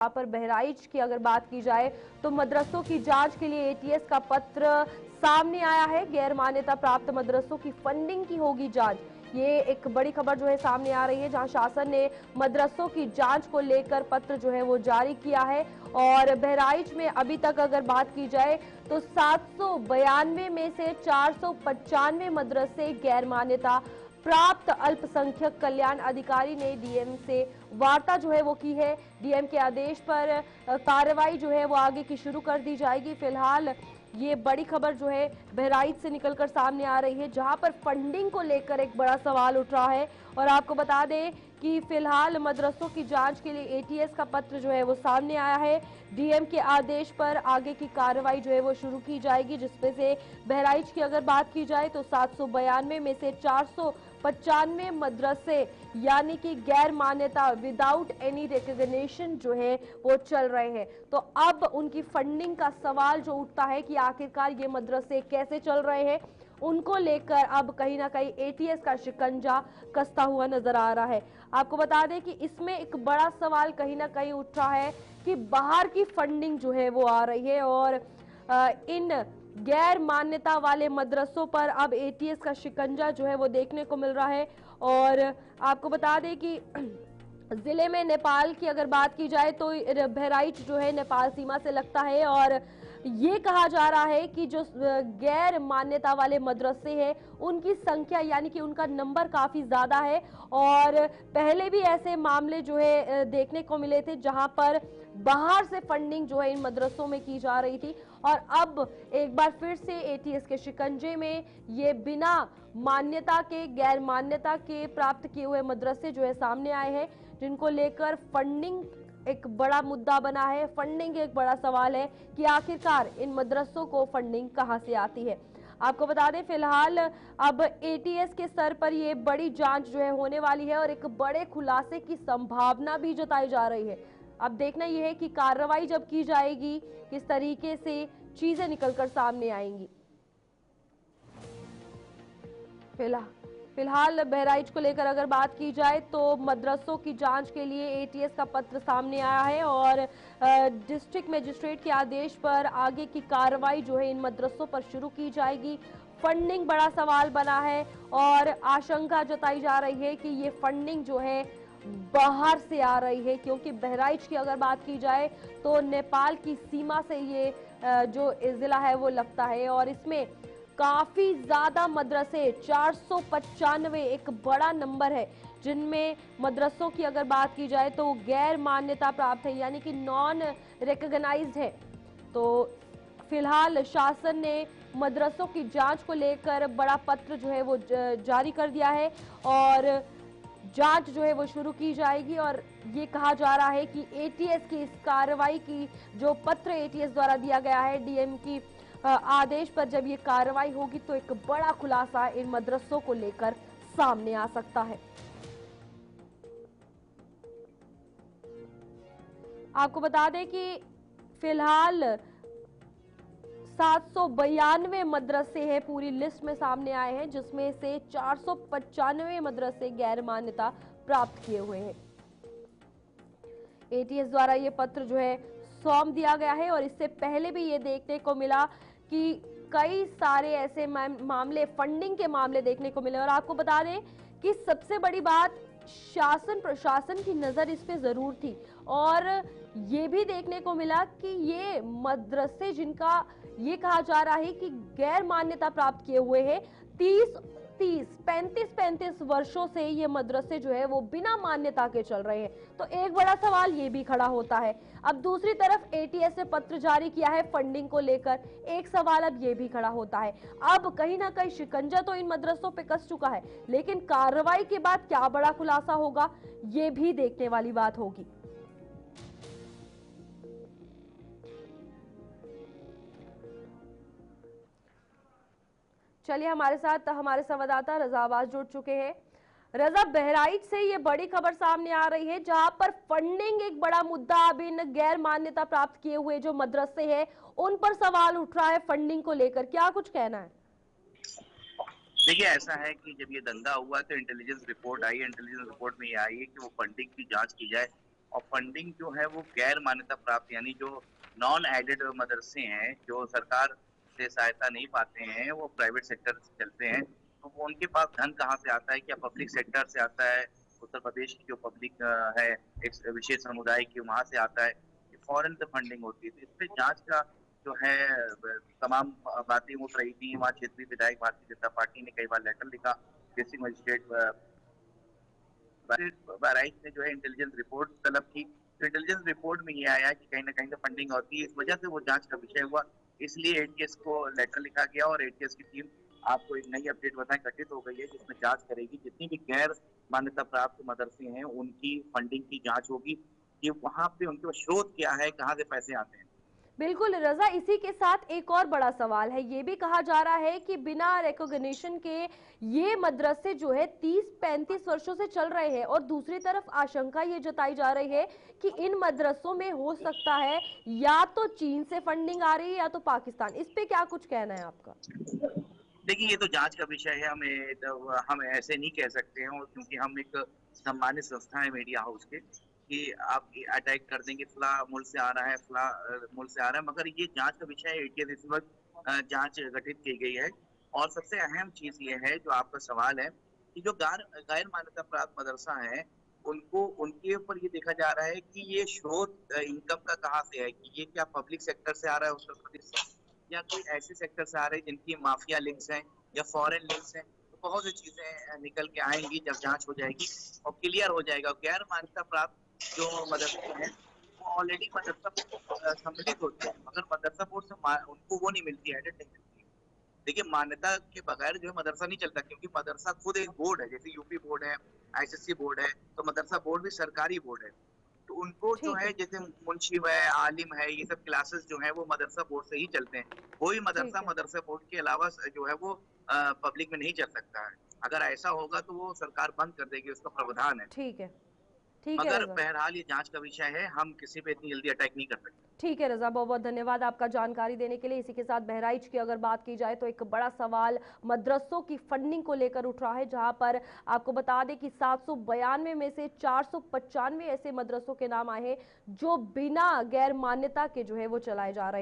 यहाँ पर बहराइच की अगर बात की जाए तो मदरसों की जांच के लिए एटीएस का पत्र सामने आया है। गैर मान्यता प्राप्त मदरसों की फंडिंग की होगी जांच। ये एक बड़ी खबर जो है सामने आ रही है, जहां शासन ने मदरसों की जांच को लेकर पत्र जो है वो जारी किया है। और बहराइच में अभी तक अगर बात की जाए तो 792 में से 495 मदरसे गैर मान्यता प्राप्त। अल्पसंख्यक कल्याण अधिकारी ने डीएम से वार्ता जो है वो की है। डीएम के आदेश पर कार्रवाई जो है वो आगे की शुरू कर दी जाएगी। फिलहाल ये बड़ी खबर जो है बहराइच से निकलकर सामने आ रही है, जहां पर फंडिंग को लेकर एक बड़ा सवाल उठ रहा है। और आपको बता दें कि फिलहाल मदरसों की जांच के लिए एटीएस का पत्र जो है वो सामने आया है। डीएम के आदेश पर आगे की कार्रवाई जो है वो शुरू की जाएगी, जिसमें से बहराइच की अगर बात की जाए तो 792 में से 495 मदरसे यानी कि गैर मान्यता विदाउट एनी रिकॉग्निशन जो है वो चल रहे हैं। तो अब उनकी फंडिंग का सवाल जो उठता है कि आखिरकार ये मदरसे कैसे चल रहे हैं, उनको लेकर अब कहीं ना कहीं एटीएस का शिकंजा कसता हुआ नजर आ रहा है। आपको बता दें कि इसमें एक बड़ा सवाल कहीं ना कहीं उठ रहा है कि बाहर की फंडिंग जो है वो आ रही है और इन गैर मान्यता वाले मदरसों पर अब एटीएस का शिकंजा जो है वो देखने को मिल रहा है। और आपको बता दें कि जिले में नेपाल की अगर बात की जाए तो बहराइच जो है नेपाल सीमा से लगता है। और ये कहा जा रहा है कि जो गैर मान्यता वाले मदरसे हैं उनकी संख्या यानी कि उनका नंबर काफी ज्यादा है। और पहले भी ऐसे मामले जो है देखने को मिले थे, जहां पर बाहर से फंडिंग जो है इन मदरसों में की जा रही थी। और अब एक बार फिर से एटीएस के शिकंजे में ये बिना मान्यता के, गैर मान्यता के प्राप्त किए हुए मदरसे जो है सामने आए हैं, जिनको लेकर फंडिंग एक बड़ा मुद्दा बना है। फंडिंग एक बड़ा सवाल है कि आखिरकार इन मदरसों को फंडिंग कहां से आती है। आपको बता दें फिलहाल अब एटीएस के स्तर पर ये बड़ी जांच जो है होने वाली है और एक बड़े खुलासे की संभावना भी जताई जा रही है। अब देखना यह है कि कार्रवाई जब की जाएगी किस तरीके से चीजें निकलकर सामने आएंगी। फिलहाल बहराइच को लेकर अगर बात की जाए तो मदरसों की जांच के लिए एटीएस का पत्र सामने आया है और डिस्ट्रिक्ट मजिस्ट्रेट के आदेश पर आगे की कार्रवाई जो है इन मदरसों पर शुरू की जाएगी। फंडिंग बड़ा सवाल बना है और आशंका जताई जा रही है कि ये फंडिंग जो है बाहर से आ रही है, क्योंकि बहराइच की अगर बात की जाए तो नेपाल की सीमा से ये जो जिला है वो लगता है। और इसमें काफी ज्यादा मदरसे 495 एक बड़ा नंबर है, जिनमें मदरसों की अगर बात की जाए तो गैर मान्यता प्राप्त है यानी कि नॉन रिकॉग्नाइज्ड है। तो फिलहाल शासन ने मदरसों की जांच को लेकर बड़ा पत्र जो है वो जारी कर दिया है और जांच जो है वो शुरू की जाएगी। और ये कहा जा रहा है कि एटीएस की इस कार्रवाई की जो पत्र एटीएस द्वारा दिया गया है डीएम की आदेश पर, जब ये कार्रवाई होगी तो एक बड़ा खुलासा इन मदरसों को लेकर सामने आ सकता है। आपको बता दें कि फिलहाल 792 मदरसे हैं पूरी लिस्ट में सामने आए हैं, जिसमें से 495 मदरसे गैर मान्यता प्राप्त किए हुए हैं। एटीएस द्वारा ये पत्र जो है सौंप दिया गया है और इससे पहले भी ये देखने को मिला कि कई सारे ऐसे मामले, फंडिंग के मामले देखने को मिले। और आपको बता दें कि सबसे बड़ी बात, शासन प्रशासन की नजर इस पे जरूर थी और ये भी देखने को मिला कि ये मदरसे जिनका ये कहा जा रहा है कि गैर मान्यता प्राप्त किए हुए हैं, 35 वर्षों से ये मदरसे जो है वो बिना मान्यता के चल रहे हैं। तो एक बड़ा सवाल ये भी खड़ा होता है। अब दूसरी तरफ एटीएस ने पत्र जारी किया है फंडिंग को लेकर, एक सवाल अब ये भी खड़ा होता है। अब कहीं ना कहीं शिकंजा तो इन मदरसों पे कस चुका है, लेकिन कार्रवाई के बाद क्या बड़ा खुलासा होगा ये भी देखने वाली बात होगी। चलिए, हमारे साथ हमारे संवाददाता रजा आवाज जुड़ चुके हैं। रजा, बहराइच से ये बड़ी खबर सामने आ रही है, जहां पर फंडिंग एक बड़ा मुद्दा, अब इन गैर मान्यता प्राप्त किए हुए जो मदरसे हैं उन पर सवाल उठ रहा है फंडिंग को लेकर, क्या कुछ कहना है? देखिए, ऐसा है कि जब ये दंगा हुआ तो इंटेलिजेंस रिपोर्ट आई। इंटेलिजेंस रिपोर्ट में ये आई है कि वो फंडिंग की जांच की जाए। और फंडिंग जो है वो गैर मान्यता प्राप्त यानी जो नॉन एडेड मदरसे हैं, जो सरकार से सहायता नहीं पाते हैं, वो प्राइवेट सेक्टर से चलते हैं। तो वो उनके पास धन कहाँ से आता है? क्या पब्लिक सेक्टर से आता है? उत्तर प्रदेश की जो पब्लिक है, एक विशेष समुदाय की, वहाँ से आता है? फॉरेन से फंडिंग होती है। तो इस पे जाँच का जो है तमाम बातें उठ रही थी। वहाँ क्षेत्रीय विधायक भारतीय जनता पार्टी ने कई बार लेटर लिखा, डिस्ट्रिक्ट मजिस्ट्रेट बहराइच ने जो है इंटेलिजेंस रिपोर्ट तलब की। तो इंटेलिजेंस रिपोर्ट में ये आया कि कहीं न कहीं तो फंडिंग होती है, इस वजह से वो जाँच का विषय हुआ। इसलिए एटीएस को लेटर लिखा गया और एटीएस की टीम आपको एक नई अपडेट बताएँ गठित हो गई है, जिसमें जाँच करेगी। जितनी भी गैर मान्यता प्राप्त मदरसे हैं, उनकी फंडिंग की जाँच होगी कि वहाँ पे उनके स्रोत क्या है, कहाँ से पैसे आते हैं। बिल्कुल रजा, इसी के साथ एक और बड़ा सवाल है। ये भी कहा जा रहा है कि बिना रिकॉग्निशन के ये मदरसे जो है 30-35 वर्षों से चल रहे हैं और दूसरी तरफ आशंका ये जताई जा रही है कि इन मदरसों में हो सकता है या तो चीन से फंडिंग आ रही है या तो पाकिस्तान। इस पे क्या कुछ कहना है आपका? देखिए, ये तो जाँच का विषय है, हम ऐसे नहीं कह सकते हैं और क्योंकि हम एक सम्मानित संस्था है मीडिया हाउस के, कि आप ये अटैक कर देंगे फलाँ मुल्क से आ रहा है, फलाँ मुल्क से आ रहा है, मगर ये जाँच का विषय है। एटीएस इस वक़्त जाँच गठित की गई है और सबसे अहम चीज़ ये है, जो आपका सवाल है, कि जो गैर मान्यता प्राप्त मदरसा है, उनको उनके ऊपर ये देखा जा रहा है कि ये स्रोत इनकम का कहाँ से है, कि ये क्या पब्लिक सेक्टर से आ रहा है उत्तर प्रदेश से? या कोई ऐसे सेक्टर से आ रहे हैं जिनकी माफिया लिंक्स हैं या फॉरेन लिंक्स हैं। तो बहुत सी चीजें निकल के आएंगी जब जांच हो जाएगी और क्लियर हो जाएगा। गैर मान्यता प्राप्त जो मदरसे हैं वो ऑलरेडी मदरसा सम्मिलित होते हैं, मगर मदरसा बोर्ड से उनको वो नहीं मिलती, एडेड नहीं मिलती। देखिए, मान्यता के बगैर जो है मदरसा नहीं चलता, क्योंकि मदरसा खुद एक बोर्ड है। जैसे यूपी बोर्ड है, आईसीएसई बोर्ड है, तो मदरसा बोर्ड भी सरकारी बोर्ड है। तो उनको जो ठीक है है। जैसे मुंशिब है, आलिम है, ये सब क्लासेस जो है वो मदरसा बोर्ड से ही चलते हैं। कोई ठीक है। मदरसा बोर्ड के अलावा जो है वो पब्लिक में नहीं चल सकता है। अगर ऐसा होगा तो वो सरकार बंद कर देगी, उसका प्रावधान है। ठीक है। ठीक है मगर रजा। बहरहाल ये जाँच का विषय है, हम किसी पे इतनी जल्दी अटैक नहीं कर सकते। ठीक है रजा, बहुत बहुत धन्यवाद आपका जानकारी देने के लिए। इसी के साथ बहराइच की अगर बात की जाए तो एक बड़ा सवाल मदरसों की फंडिंग को लेकर उठ रहा है, जहां पर आपको बता दें कि 792 में से 495 ऐसे मदरसों के नाम आए हैं जो बिना गैर मान्यता के जो है वो चलाए जा रहे हैं।